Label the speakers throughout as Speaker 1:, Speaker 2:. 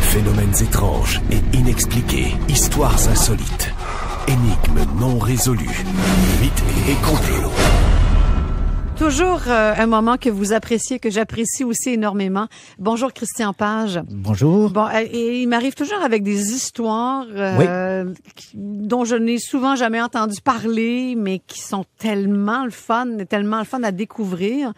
Speaker 1: Phénomènes étranges et inexpliqués, histoires insolites, énigmes non résolues, mythes et complots.
Speaker 2: Toujours un moment que vous appréciez, que j'apprécie aussi énormément. Bonjour Christian Page.
Speaker 3: Bonjour.
Speaker 2: Bon, et il m'arrive toujours avec des histoires dont je n'ai souvent jamais entendu parler, mais qui sont tellement le fun à découvrir.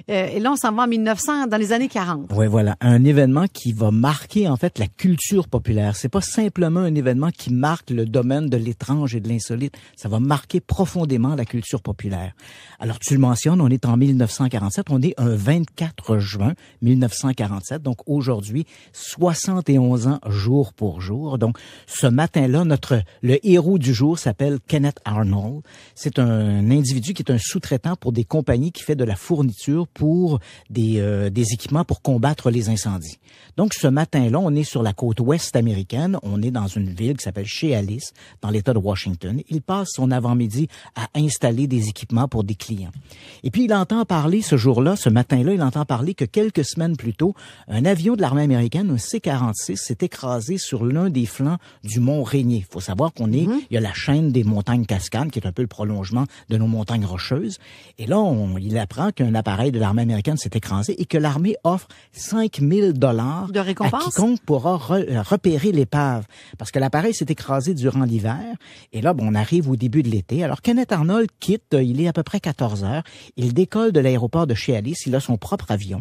Speaker 2: Et là, on s'en va en 1900, dans les années 40.
Speaker 3: Oui, voilà. Un événement qui va marquer, en fait, la culture populaire. C'est pas simplement un événement qui marque le domaine de l'étrange et de l'insolite. Ça va marquer profondément la culture populaire. Alors, tu le mentionnes, on est en 1947. On est un 24 juin 1947. Donc, aujourd'hui, 71 ans jour pour jour. Donc, ce matin-là, le héros du jour s'appelle Kenneth Arnold. C'est un individu qui est un sous-traitant pour des compagnies qui fait de la fourniture pour des équipements pour combattre les incendies. Donc, ce matin-là, on est sur la côte ouest américaine. On est dans une ville qui s'appelle Chehalis, dans l'État de Washington. Il passe son avant-midi à installer des équipements pour des clients. Et puis, il entend parler ce jour-là, ce matin-là, il entend parler que quelques semaines plus tôt, un avion de l'armée américaine, un C-46, s'est écrasé sur l'un des flancs du mont Rainier. Il faut savoir qu'on il y a la chaîne des montagnes Cascades, qui est un peu le prolongement de nos montagnes rocheuses. Et là, il apprend qu'un appareil de l'armée américaine s'est écrasé et que l'armée offre 5 000 $
Speaker 2: de récompense
Speaker 3: à quiconque pourra repérer l'épave. Parce que l'appareil s'est écrasé durant l'hiver. Et là, on arrive au début de l'été. Alors, Kenneth Arnold quitte, il est à peu près 14 heures. Il décolle de l'aéroport de Chehalis. Il a son propre avion.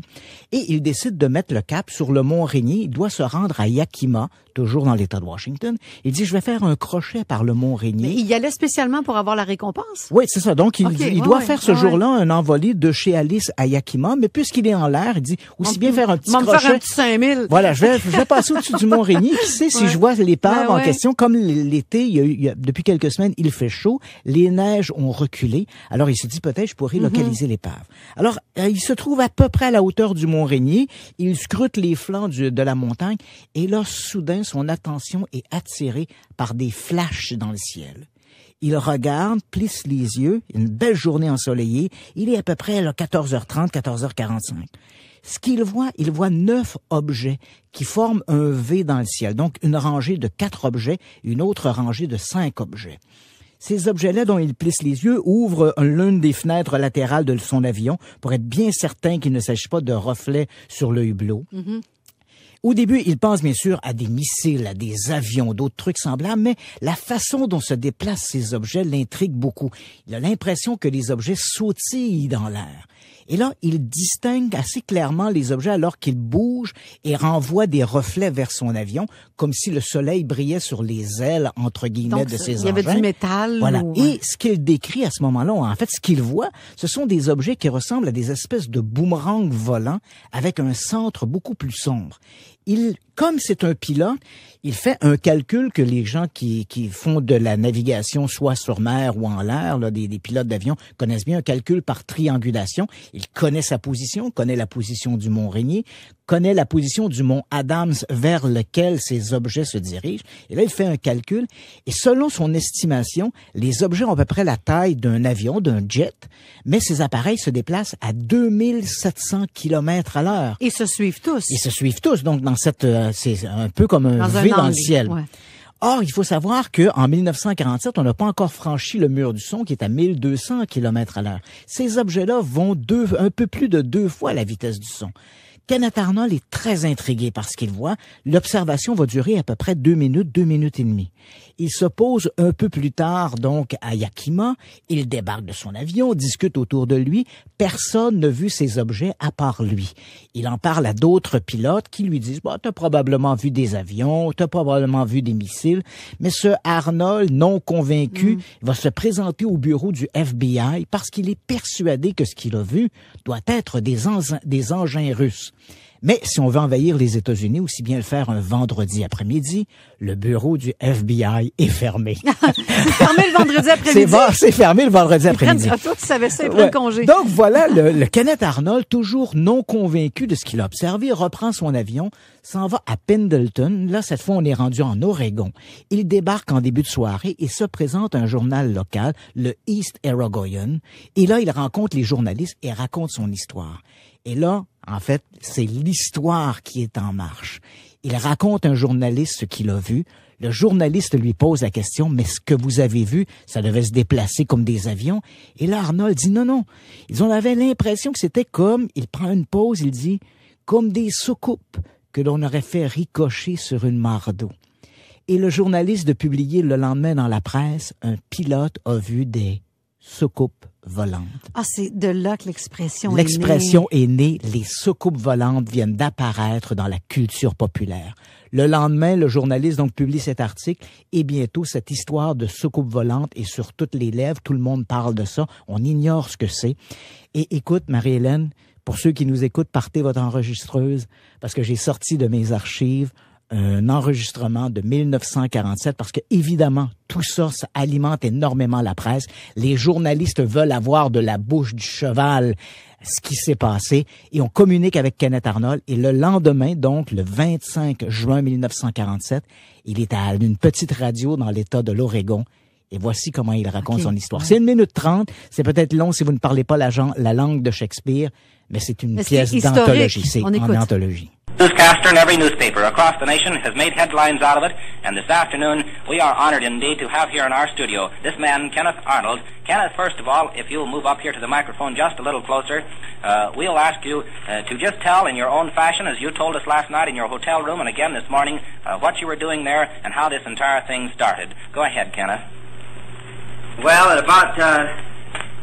Speaker 3: Et il décide de mettre le cap sur le mont Rainier. Il doit se rendre à Yakima, toujours dans l'État de Washington. Il dit, je vais faire un crochet par le mont Rainier.
Speaker 2: Mais il y allait spécialement pour avoir la récompense?
Speaker 3: Oui, c'est ça. Donc, il doit faire ce jour-là un envolé de Chehalis à Yakima, mais puisqu'il est en l'air, il dit aussi bien faire un petit crochet.
Speaker 2: Faire un petit 5000.
Speaker 3: Voilà, je vais passer au-dessus du mont Rainier. Qui sait si je vois l'épave en question. Comme l'été, depuis quelques semaines, il fait chaud, les neiges ont reculé. Alors, il se dit peut-être je pourrais localiser l'épave. Alors, il se trouve à peu près à la hauteur du mont Rainier. Il scrute les flancs de la montagne et là, soudain, son attention est attirée par des flashs dans le ciel. Il regarde, plisse les yeux, une belle journée ensoleillée. Il est à peu près à 14h30, 14h45. Ce qu'il voit, il voit 9 objets qui forment un V dans le ciel. Donc, une rangée de 4 objets, une autre rangée de 5 objets. Ces objets-là dont il plisse les yeux ouvrent l'une des fenêtres latérales de son avion pour être bien certain qu'il ne s'agit pas de reflets sur le hublot. Au début, il pense bien sûr à des missiles, à des avions, d'autres trucs semblables, mais la façon dont se déplacent ces objets l'intrigue beaucoup. Il a l'impression que les objets sautillent dans l'air. Et là, il distingue assez clairement les objets alors qu'ils bougent et renvoient des reflets vers son avion, comme si le soleil brillait sur les ailes, entre guillemets, de ses engins.
Speaker 2: Il y avait du métal.
Speaker 3: Voilà. Et ce qu'il décrit à ce moment-là, en fait, ce qu'il voit, ce sont des objets qui ressemblent à des espèces de boomerangs volants avec un centre beaucoup plus sombre. Comme c'est un pilote, il fait un calcul que les gens qui font de la navigation, soit sur mer ou en l'air, là, des pilotes d'avion, connaissent bien, un calcul par triangulation. Il connaît sa position, connaît la position du mont Rainier, connaît la position du mont Adams vers lequel ces objets se dirigent. Et là, il fait un calcul. Et selon son estimation, les objets ont à peu près la taille d'un avion, d'un jet, mais ces appareils se déplacent à 2700 km à l'heure.
Speaker 2: Ils se suivent tous.
Speaker 3: Ils se suivent tous. Donc, dans c'est un peu comme un V dans le ciel. Ouais. Or, il faut savoir qu'en 1947, on n'a pas encore franchi le mur du son qui est à 1200 km à l'heure. Ces objets-là vont un peu plus de 2 fois la vitesse du son. Kenneth Arnold est très intrigué par ce qu'il voit. L'observation va durer à peu près 2 minutes et demie. Il se pose un peu plus tard, donc, à Yakima. Il débarque de son avion, discute autour de lui. Personne n'a vu ces objets à part lui. Il en parle à d'autres pilotes qui lui disent, t'as probablement vu des avions, t'as probablement vu des missiles. Mais ce Arnold, non convaincu, va se présenter au bureau du FBI parce qu'il est persuadé que ce qu'il a vu doit être des engins russes. Mais si on veut envahir les États-Unis, aussi bien le faire un vendredi après-midi, le bureau du FBI est fermé.
Speaker 2: C'est fermé le vendredi après-midi?
Speaker 3: C'est fermé le vendredi après-midi.
Speaker 2: Toi, tu savais ça, ils prennent congé.
Speaker 3: Donc voilà, le Kenneth Arnold, toujours non convaincu de ce qu'il a observé, reprend son avion, s'en va à Pendleton. Là, cette fois, on est rendu en Oregon. Il débarque en début de soirée et se présente à un journal local, le East Aragoyan. Et là, il rencontre les journalistes et raconte son histoire. Et là, en fait, c'est l'histoire qui est en marche. Il raconte à un journaliste ce qu'il a vu. Le journaliste lui pose la question, mais ce que vous avez vu, ça devait se déplacer comme des avions. Et là, Arnold dit non. On avait l'impression que c'était comme, il prend une pause, il dit, comme des soucoupes que l'on aurait fait ricocher sur une mare d'eau. Et le journaliste de publier le lendemain dans la presse, un pilote a vu des soucoupes volantes.
Speaker 2: Ah, c'est de là que l'expression
Speaker 3: est née. Les soucoupes volantes viennent d'apparaître dans la culture populaire. Le lendemain, le journaliste donc publie cet article et bientôt cette histoire de soucoupe volante est sur toutes les lèvres. Tout le monde parle de ça. On ignore ce que c'est. Et écoute, Marie-Hélène, pour ceux qui nous écoutent, partez votre enregistreuse parce que j'ai sorti de mes archives un enregistrement de 1947 parce que évidemment tout ça, ça alimente énormément la presse. Les journalistes veulent avoir de la bouche du cheval ce qui s'est passé et on communique avec Kenneth Arnold et le lendemain, donc le 25 juin 1947, il est à une petite radio dans l'État de l'Oregon. Et voici comment il raconte son histoire. C'est 1 minute 30. C'est peut-être long si vous ne parlez pas la langue de Shakespeare, mais c'est une pièce d'anthologie. C'est en anthologie.
Speaker 4: Newscaster in every newspaper across the nation has made headlines out of it, and this afternoon we are honored indeed to have here in our studio this man, Kenneth Arnold. Kenneth, first of all, if you'll move up here to the microphone just a little closer, we'll ask you to just tell in your own fashion, as you told us last night in your hotel room and again this morning, what you were doing there and how this entire thing started. Go ahead, Kenneth.
Speaker 5: Well, at about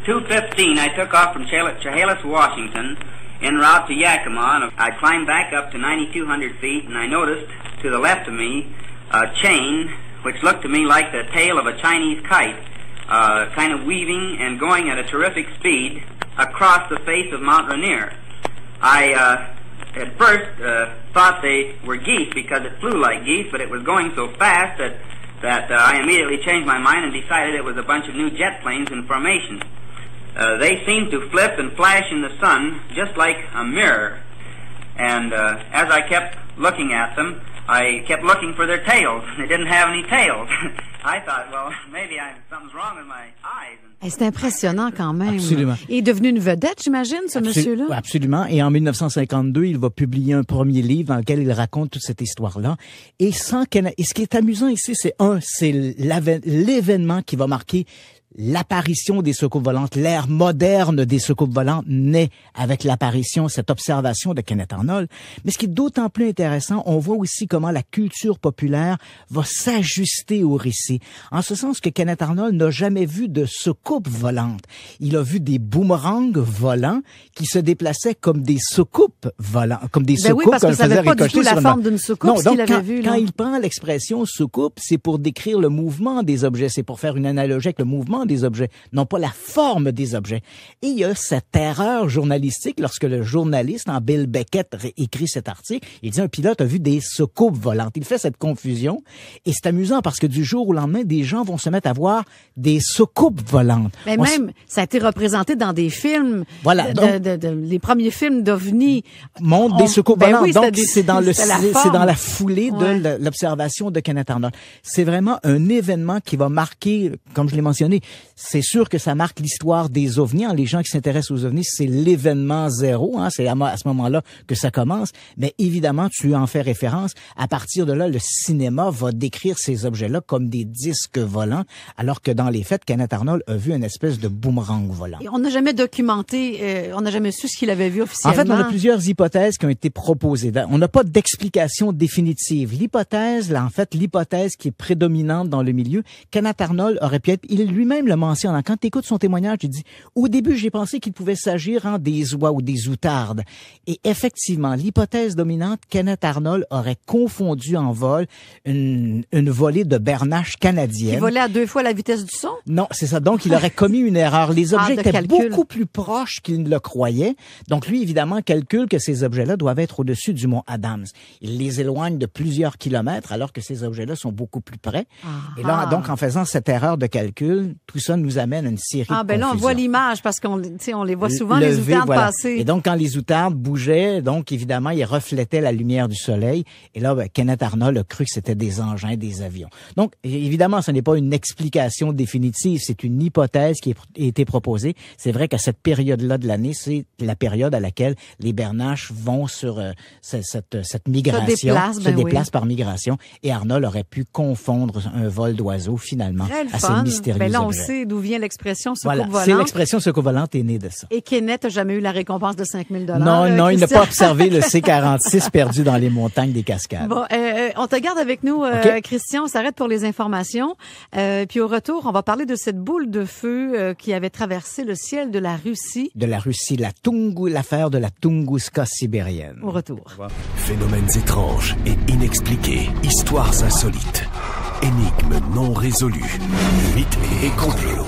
Speaker 5: 2:15, I took off from Chehalis, Washington, en route to Yakima, and I climbed back up to 9,200 feet, and I noticed to the left of me a chain which looked to me like the tail of a Chinese kite, kind of weaving and going at a terrific speed across the face of Mount Rainier. I at first thought they were geese because it flew like geese, but it was going so fast that I immediately changed my mind and decided it was a bunch of new jet planes in formation. They seemed to flip and flash in the sun just like a mirror. And as I kept looking at them, I kept looking for their tails. They didn't have any tails. I thought, well, maybe something's wrong with my eyes.
Speaker 2: C'est impressionnant quand même.
Speaker 3: Absolument.
Speaker 2: Il est devenu une vedette, j'imagine, ce monsieur-là.
Speaker 3: Absolument. Et en 1952, il va publier un premier livre dans lequel il raconte toute cette histoire-là. Et ce qui est amusant ici, c'est l'événement qui va marquer l'apparition des soucoupes volantes, l'ère moderne des soucoupes volantes naît avec l'apparition, cette observation de Kenneth Arnold. Mais ce qui est d'autant plus intéressant, on voit aussi comment la culture populaire va s'ajuster au récit. En ce sens que Kenneth Arnold n'a jamais vu de soucoupes volantes. Il a vu des boomerangs volants qui se déplaçaient comme des soucoupes volantes, comme des soucoupes.
Speaker 2: Oui, parce que ça n'avait pas du tout la forme d'une soucoupe, ce qu'il avait vu.
Speaker 3: Quand il prend l'expression soucoupe, c'est pour décrire le mouvement des objets, c'est pour faire une analogie avec le mouvement des objets, non pas la forme des objets. Et il y a cette erreur journalistique lorsque le journaliste, Bill Beckett, écrit cet article. Il dit un pilote a vu des soucoupes volantes. Il fait cette confusion et c'est amusant parce que du jour au lendemain, des gens vont se mettre à voir des soucoupes volantes.
Speaker 2: Mais même, ça a été représenté dans des films.
Speaker 3: Voilà.
Speaker 2: Les premiers films d'OVNI
Speaker 3: montrent des soucoupes volantes.
Speaker 2: Oui,
Speaker 3: donc, c'est dans la foulée de l'observation de Kenneth Arnold. C'est vraiment un événement qui va marquer, comme je l'ai mentionné, c'est sûr que ça marque l'histoire des ovnis. Les gens qui s'intéressent aux ovnis, c'est l'événement zéro. C'est à ce moment-là que ça commence. Mais évidemment, tu en fais référence. À partir de là, le cinéma va décrire ces objets-là comme des disques volants, alors que dans les faits, Kenneth Arnold a vu une espèce de boomerang volant.
Speaker 2: Et on n'a jamais documenté, on n'a jamais su ce qu'il avait vu officiellement.
Speaker 3: En fait, on a plusieurs hypothèses qui ont été proposées. On n'a pas d'explication définitive. L'hypothèse qui est prédominante dans le milieu, Kenneth Arnold aurait pu être, il lui-même le mentionne. Quand tu écoutes son témoignage, il dit « Au début, j'ai pensé qu'il pouvait s'agir des oies ou des outardes. » Et effectivement, l'hypothèse dominante, Kenneth Arnold aurait confondu en vol une volée de bernache canadienne.
Speaker 2: Qui volait à 2 fois la vitesse du son?
Speaker 3: Non, c'est ça. Donc, il aurait commis une erreur. Les objets étaient beaucoup plus proches qu'il ne le croyait. Donc, lui, évidemment, calcule que ces objets-là doivent être au-dessus du mont Adams. Il les éloigne de plusieurs kilomètres alors que ces objets-là sont beaucoup plus près. Et là, donc, en faisant cette erreur de calcul, tout ça nous amène à une série de
Speaker 2: là, on
Speaker 3: confusions.
Speaker 2: voit l'image parce qu'on les voit souvent, les outardes passer.
Speaker 3: Et donc, quand les outardes bougeaient, donc, évidemment, ils reflétaient la lumière du soleil. Et là, Kenneth Arnold a cru que c'était des engins, des avions. Donc, évidemment, ce n'est pas une explication définitive. C'est une hypothèse qui a été proposée. C'est vrai qu'à cette période-là de l'année, c'est la période à laquelle les bernaches vont sur cette migration, se déplacent par migration. Et Arnold aurait pu confondre un vol d'oiseaux, finalement, à ces mystérieux objets.
Speaker 2: Là, on sait d'où vient l'expression soucoupe volante.
Speaker 3: C'est l'expression soucoupe volante est née de ça.
Speaker 2: Et Kenneth n'a jamais eu la récompense de 5 000 $.
Speaker 3: Non, il n'a pas observé le C-46 perdu dans les montagnes des Cascades.
Speaker 2: Bon, on te garde avec nous, Christian. On s'arrête pour les informations. Puis au retour, on va parler de cette boule de feu qui avait traversé le ciel de la Russie.
Speaker 3: De la Russie, l'affaire de la Tunguska sibérienne.
Speaker 2: Au retour.
Speaker 1: Phénomènes étranges et inexpliqués, histoires insolites, énigmes non résolues, mythes et complots.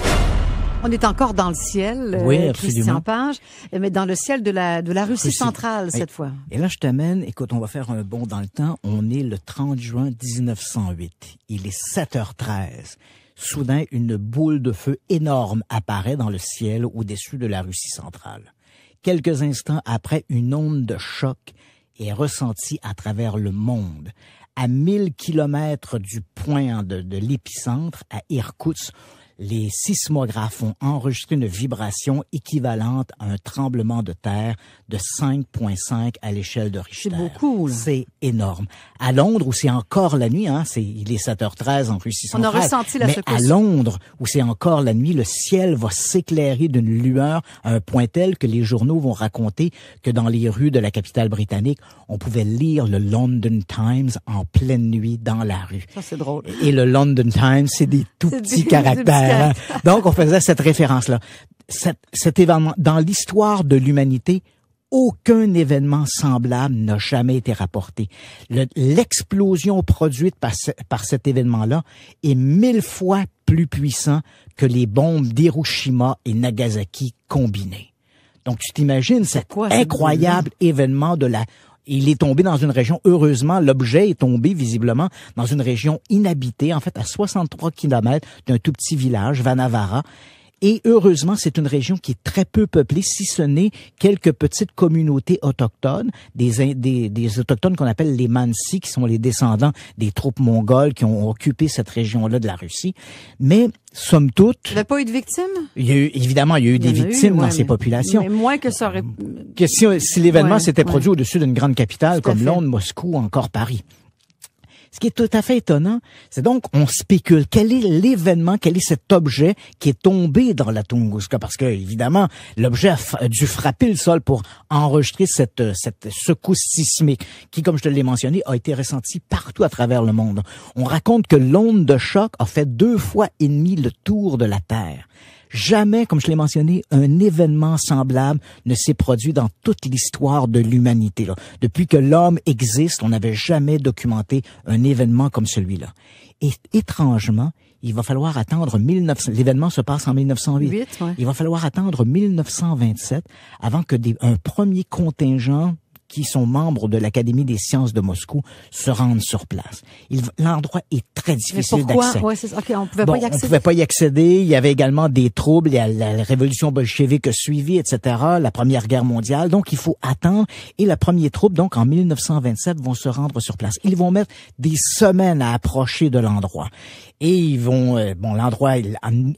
Speaker 2: On est encore dans le ciel,
Speaker 3: oui,
Speaker 2: Christian Page, mais dans le ciel de la Russie centrale cette fois.
Speaker 3: Et là, je t'amène, écoute, on va faire un bond dans le temps. On est le 30 juin 1908. Il est 7h13. Soudain, une boule de feu énorme apparaît dans le ciel au-dessus de la Russie centrale. Quelques instants après, une onde de choc est ressentie à travers le monde. À 1000 kilomètres du point de l'épicentre, à Irkoutsk, les sismographes ont enregistré une vibration équivalente à un tremblement de terre de 5,5 à l'échelle de Richter.
Speaker 2: C'est beaucoup, là.
Speaker 3: C'est énorme. À Londres, où c'est encore la nuit, il est 7h13 en Russie centrale.
Speaker 2: On a ressenti la secousse.
Speaker 3: Mais à Londres, où c'est encore la nuit, le ciel va s'éclairer d'une lueur à un point tel que les journaux vont raconter que dans les rues de la capitale britannique, on pouvait lire le London Times en pleine nuit dans la rue.
Speaker 2: Ça, c'est drôle.
Speaker 3: Et le London Times, c'est des tout petits caractères. Donc, on faisait cette référence-là. Cet événement, dans l'histoire de l'humanité, aucun événement semblable n'a jamais été rapporté. L'explosion produite par cet événement-là est 1000 fois plus puissant que les bombes d'Hiroshima et Nagasaki combinées. Donc, tu t'imagines cet incroyable événement il est tombé dans une région, heureusement, l'objet est tombé visiblement dans une région inhabitée, en fait à 63 kilomètres d'un tout petit village, Vanavara. Et heureusement, c'est une région qui est très peu peuplée, si ce n'est quelques petites communautés autochtones, des autochtones qu'on appelle les Mansi, qui sont les descendants des troupes mongoles qui ont occupé cette région-là de la Russie. Mais, somme toute...
Speaker 2: Il n'y a pas eu de victimes?
Speaker 3: Évidemment, il y a eu des victimes dans ces populations.
Speaker 2: Mais moins que ça aurait...
Speaker 3: Que si l'événement s'était produit au-dessus d'une grande capitale comme Londres, Moscou, encore Paris. Ce qui est tout à fait étonnant, c'est donc, on spécule, quel est l'événement, quel est cet objet qui est tombé dans la Tunguska? Parce que, évidemment, l'objet a dû frapper le sol pour enregistrer cette secousse sismique, qui, comme je te l'ai mentionné, a été ressentie partout à travers le monde. On raconte que l'onde de choc a fait 2,5 fois le tour de la Terre. Jamais, comme je l'ai mentionné, un événement semblable ne s'est produit dans toute l'histoire de l'humanité. Depuis que l'homme existe, on n'avait jamais documenté un événement comme celui-là. Et étrangement, il va falloir attendre l'événement se passe en 1908. Il va falloir attendre 1927 avant que un premier contingent qui sont membres de l'Académie des sciences de Moscou se rendent sur place. L'endroit est très difficile d'accès.
Speaker 2: On pouvait pas y accéder.
Speaker 3: On pouvait pas y accéder. Il y avait également des troubles. Il y a la révolution bolchevique a suivi, etc. La Première Guerre mondiale. Donc, il faut attendre. Et la première troupe, donc, en 1927, vont se rendre sur place. Ils vont mettre des semaines à approcher de l'endroit. Et ils vont, l'endroit,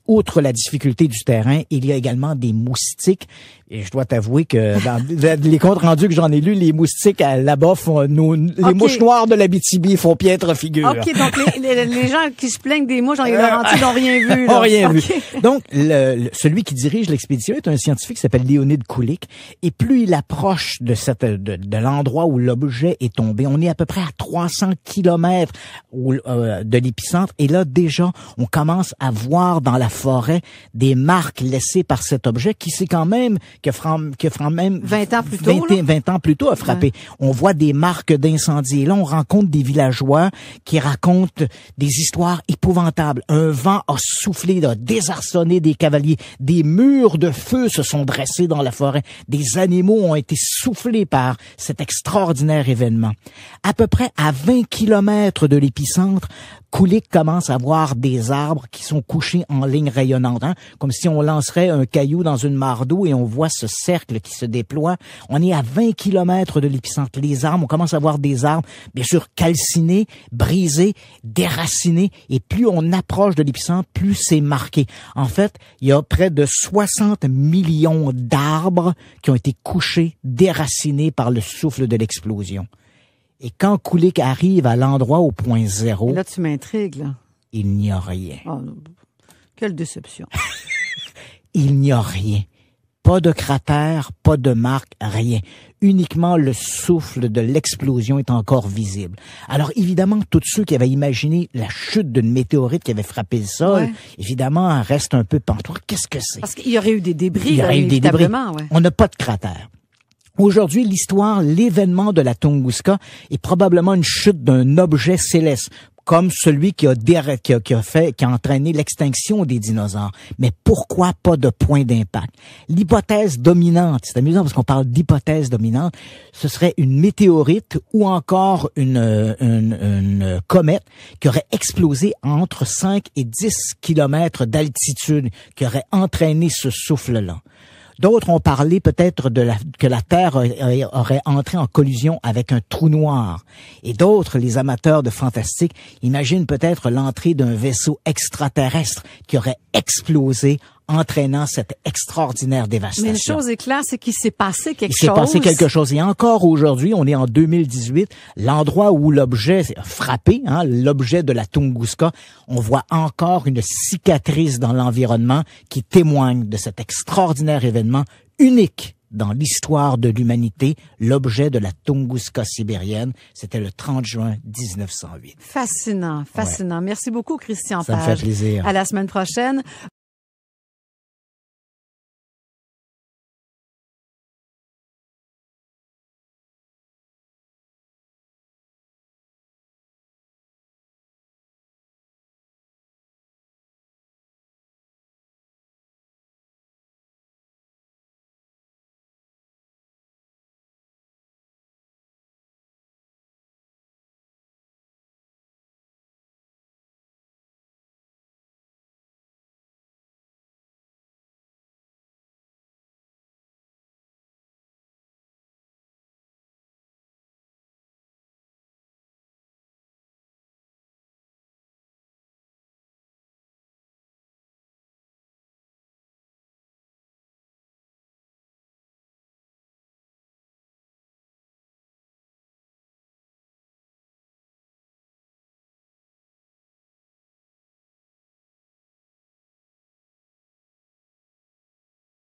Speaker 3: outre la difficulté du terrain, il y a également des moustiques. Et je dois t'avouer que dans les comptes rendus que j'en ai lus, les moustiques là-bas font les mouches noires de l'Abitibi font piètre figure.
Speaker 2: OK, donc les gens qui se plaignent des mouches dans les Laurentides n'ont rien vu.
Speaker 3: N'ont rien vu. Donc, celui qui dirige l'expédition est un scientifique qui s'appelle Léonid Kulik. Et plus il approche de l'endroit où l'objet est tombé, on est à peu près à 300 kilomètres de l'épicentre. Et là, déjà, on commence à voir dans la forêt des marques laissées par cet objet qui c'est quand même que même
Speaker 2: 20 ans plus tôt,
Speaker 3: 20 ans plus tôt a frappé. Ouais. On voit des marques d'incendie. Et là, on rencontre des villageois qui racontent des histoires épouvantables. Un vent a soufflé, a désarçonné des cavaliers. Des murs de feu se sont dressés dans la forêt. Des animaux ont été soufflés par cet extraordinaire événement. À peu près à 20 kilomètres de l'épicentre, Kulik commence à voir des arbres qui sont couchés en ligne rayonnante, hein, comme si on lancerait un caillou dans une mare d'eau et on voit ce cercle qui se déploie. On est à 20 kilomètres de l'épicentre. Les arbres, on commence à voir des arbres, bien sûr, calcinés, brisés, déracinés, et plus on approche de l'épicentre, plus c'est marqué. En fait, il y a près de 60 millions d'arbres qui ont été couchés, déracinés par le souffle de l'explosion. Et quand Kulik arrive à l'endroit au point zéro...
Speaker 2: Et là, tu m'intrigues, là.
Speaker 3: Il n'y a rien.
Speaker 2: Oh, quelle déception.
Speaker 3: Il n'y a rien. Pas de cratère, pas de marque, rien. Uniquement le souffle de l'explosion est encore visible. Alors évidemment, tous ceux qui avaient imaginé la chute d'une météorite qui avait frappé le sol, évidemment, restent un peu pantois. Qu'est-ce que c'est?
Speaker 2: Parce qu'il y aurait eu des débris.
Speaker 3: Il y aurait eu des débris.
Speaker 2: Ouais.
Speaker 3: On n'a pas de cratère. Aujourd'hui, l'histoire, l'événement de la Tunguska est probablement une chute d'un objet céleste, comme celui qui a entraîné l'extinction des dinosaures. Mais pourquoi pas de point d'impact? L'hypothèse dominante, c'est amusant parce qu'on parle d'hypothèse dominante, ce serait une météorite ou encore une comète qui aurait explosé entre 5 et 10 kilomètres d'altitude, qui aurait entraîné ce souffle-là. D'autres ont parlé peut-être que la Terre aurait entré en collision avec un trou noir. Et d'autres, les amateurs de fantastique, imaginent peut-être l'entrée d'un vaisseau extraterrestre qui aurait explosé, entraînant cette extraordinaire dévastation.
Speaker 2: Mais une chose est claire, c'est qu'il s'est passé quelque chose.
Speaker 3: Il s'est passé quelque chose. Et encore aujourd'hui, on est en 2018, l'endroit où l'objet a frappé, hein, l'objet de la Tunguska, on voit encore une cicatrice dans l'environnement qui témoigne de cet extraordinaire événement unique dans l'histoire de l'humanité, l'objet de la Tunguska sibérienne. C'était le 30 juin 1908.
Speaker 2: Fascinant, fascinant. Ouais. Merci beaucoup, Christian Page.
Speaker 3: Ça me fait plaisir.
Speaker 2: À la semaine prochaine.